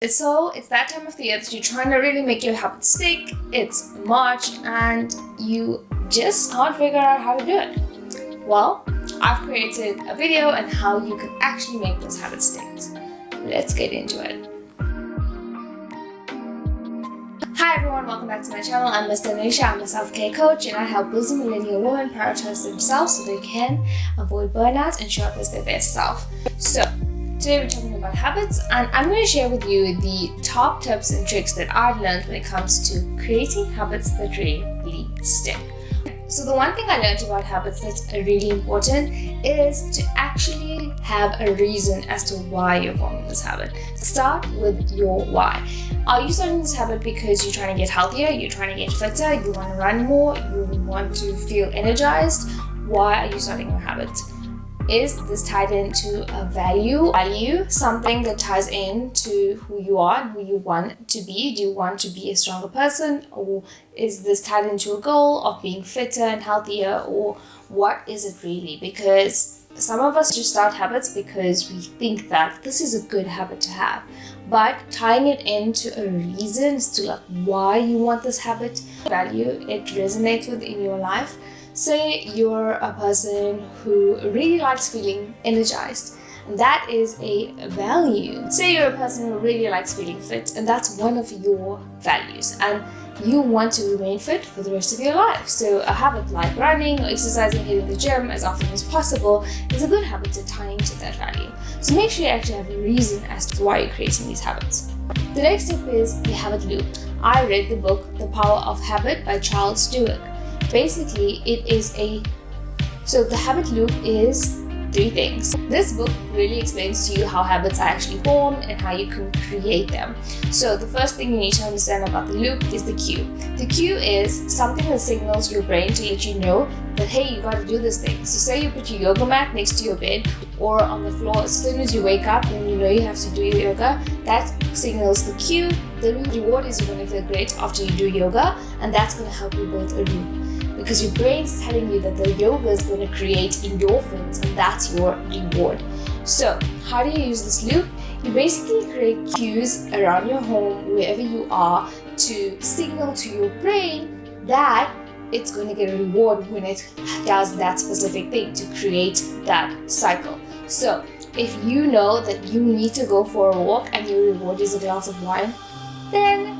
So it's that time of the year that you're trying to really make your habit stick. It's March and you just can't figure out how to do it. Well, I've created a video on how you can actually make those habits stick. Let's get into it. Hi everyone, welcome back to my channel. I'm Ms. Dhanusha. I'm a self-care coach and I help busy millennial women prioritize themselves so they can avoid burnout and show up as their best self. So today we're talking about habits, and I'm going to share with you the top tips and tricks that I've learned when it comes to creating habits that really stick. So the one thing I learned about habits that's really important is to actually have a reason as to why you're forming this habit. Start with your why. Are you starting this habit because you're trying to get healthier, you're trying to get fitter, you want to run more, you want to feel energized? Why are you starting your habit? Is this tied into a value, something that ties into who you are and who you want to be? Do you want to be a stronger person, or is this tied into a goal of being fitter and healthier, or what is it really? Because some of us just start habits because we think that this is a good habit to have, but tying it into a reason as to like why you want this habit, value it resonates with in your life. Say you're a person who really likes feeling energized, and that is a value. Say you're a person who really likes feeling fit, and that's one of your values, and you want to remain fit for the rest of your life. So a habit like running or exercising, hitting the gym as often as possible is a good habit to tie into that value. So make sure you actually have a reason as to why you're creating these habits. The next tip is the habit loop. I read the book The Power of Habit by Charles Duhigg. Basically, the habit loop is 3 things. This book really explains to you how habits are actually formed and how you can create them. So the first thing you need to understand about the loop is the cue. The cue is something that signals your brain to let you know that, hey, you got to do this thing. So say you put your yoga mat next to your bed or on the floor as soon as you wake up and you know you have to do your yoga. That signals the cue. The reward is you're going to feel great after you do yoga, and that's going to help you build a loop. Because your brain's telling you that the yoga is going to create endorphins, and that's your reward. So how do you use this loop? You basically create cues around your home, wherever you are, to signal to your brain that it's going to get a reward when it does that specific thing to create that cycle. So if you know that you need to go for a walk and your reward is a glass of wine, then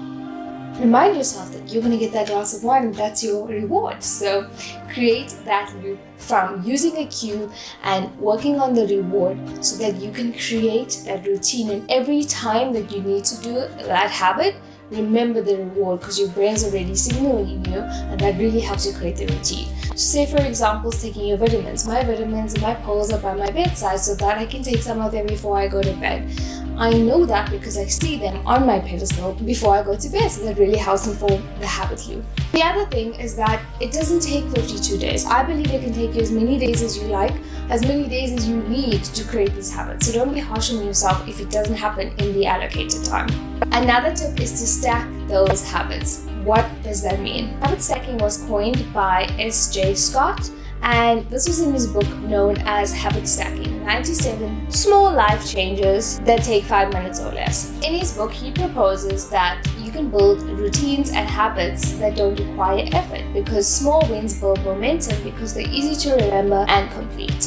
remind yourself that you're going to get that glass of wine and that's your reward. So create that loop from using a cue and working on the reward so that you can create that routine. And every time that you need to do that habit, remember the reward, because your brain's already signaling you, and that really helps you create the routine. So say for example, taking your vitamins. My vitamins and my pills are by my bedside so that I can take some of them before I go to bed. I know that because I see them on my pedestal before I go to bed, so that really helps me form the habit loop. The other thing is that it doesn't take 52 days. I believe it can take you as many days as you like, as many days as you need to create these habits. So don't be harsh on yourself if it doesn't happen in the allocated time. Another tip is to stack those habits. What does that mean? Habit stacking was coined by S.J. Scott, and this was in his book known as Habit Stacking, 97 Small Life Changes That Take 5 minutes or less. In his book, he proposes that you can build routines and habits that don't require effort, because small wins build momentum because they're easy to remember and complete.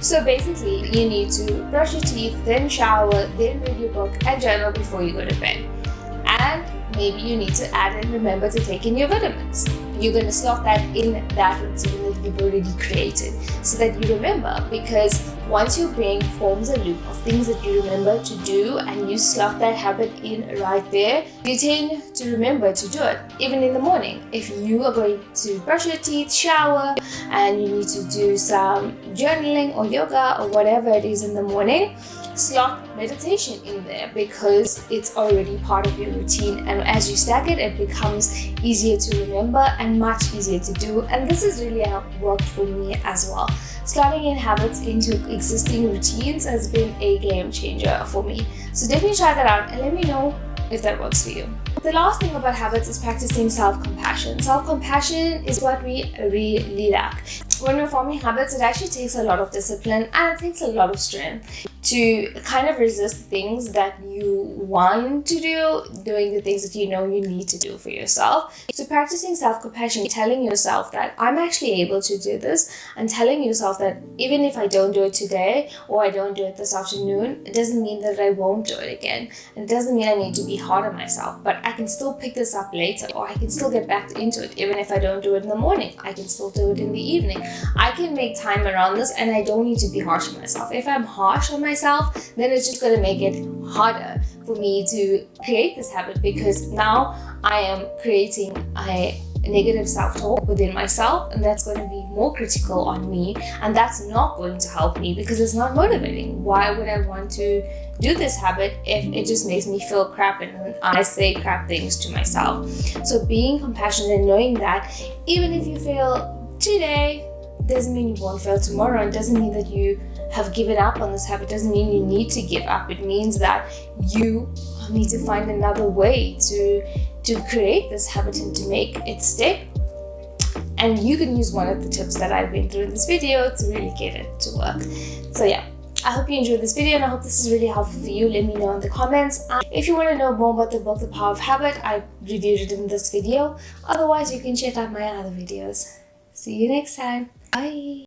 So basically, you need to brush your teeth, then shower, then read your book and journal before you go to bed. And maybe you need to add and remember to take in your vitamins. You're going to slot that in that routine that you've already created so that you remember, because once your brain forms a loop of things that you remember to do and you slot that habit in right there, you tend to remember to do it even in the morning. If you are going to brush your teeth, shower, and you need to do some journaling or yoga or whatever it is in the morning, slot meditation in there because it's already part of your routine, and as you stack it, it becomes easier to remember and much easier to do. And this has really worked for me as well. Slotting in habits into existing routines has been a game changer for me. So definitely try that out and let me know if that works for you. The last thing about habits is practicing self-compassion. Self-compassion is what we really lack. When we're forming habits, it actually takes a lot of discipline and it takes a lot of strength to kind of resist things that you want to do, doing the things that you know you need to do for yourself. So practicing self-compassion, telling yourself that I'm actually able to do this, and telling yourself that even if I don't do it today or I don't do it this afternoon, it doesn't mean that I won't do it again. And it doesn't mean I need to be hard on myself, but I can still pick this up later, or I can still get back into it. Even if I don't do it in the morning, I can still do it in the evening. I can make time around this, and I don't need to be harsh on myself. If I'm harsh on myself, then it's just going to make it harder for me to create this habit, because now I am creating a negative self-talk within myself, and that's going to be more critical on me, and that's not going to help me because it's not motivating. Why would I want to do this habit if it just makes me feel crap and I say crap things to myself? So being compassionate and knowing that even if you fail today, doesn't mean you won't fail tomorrow, and doesn't mean that you have given up on this habit, doesn't mean you need to give up. It means that you need to find another way to create this habit and to make it stick. And you can use one of the tips that I've been through in this video to really get it to work. So yeah, I hope you enjoyed this video, and I hope this is really helpful for you. Let me know in the comments. If you want to know more about the book, The Power of Habit, I reviewed it in this video. Otherwise, you can check out my other videos. See you next time. Bye.